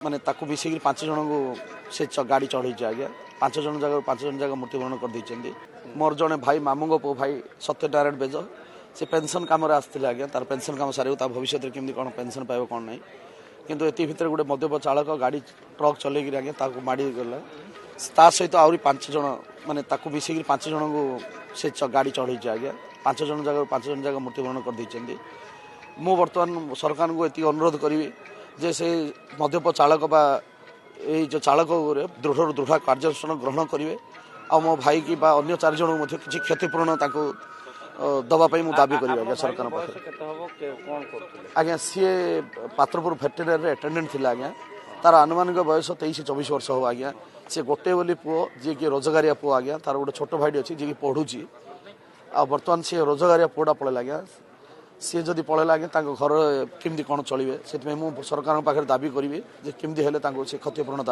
माने ताकू मिसेक 5 जन को से गाड़ी चढ़ी आज्ञा 5 जन जगह 5 जन जगह मृत्युवरण कर मोर जड़े भाई मामू पो भाई सत्य नारायण बेज से पेंशन कम आसते आज्ञा तार पेंशन कम सारे भविष्य में केमती कौन पेंशन पाइब कौन ना किंतु एति भितर गोटे मद्यप चालक गाड़ी ट्रक चलैक आज्ञा माड़ी गला सहित आहरी 5 जन माने ताकू मिसेक 5 जन को से गाड़ी चढ़ी आज्ञा 5 जन जगह मृत्युवरण कर मु बर्तमान सरकार को ये अनुरोध करी जे से मद्यप चालक बा ये जो चालक दृढ़ कार्यानुष्ठान ग्रहण करेंगे आ मो भाई की बा अन्य 4 जन किसी क्षतिपूरण दवाई मुझे दाबी करी आज्ञा सरकार आज्ञा सी पात्रपुर भेटेरिनरी अटेंडेंट थी आज्ञा तार आनुमानिक बयस 23-24 वर्ष हो आज्ञा सी गोटे बोली पुओ जी कि रोजगारिया पुओ आज्ञा तार गोटे छोट भाई अच्छी जी पढ़ुची आ बर्तमान सी रोजगारिया पुओटा पड़ेगा आज्ञा सी जदि पलैला आज्ञा घर केमती कौन चलिए से सरकार पाखे दाबी करी जे केमती हेले क्षतिपूरण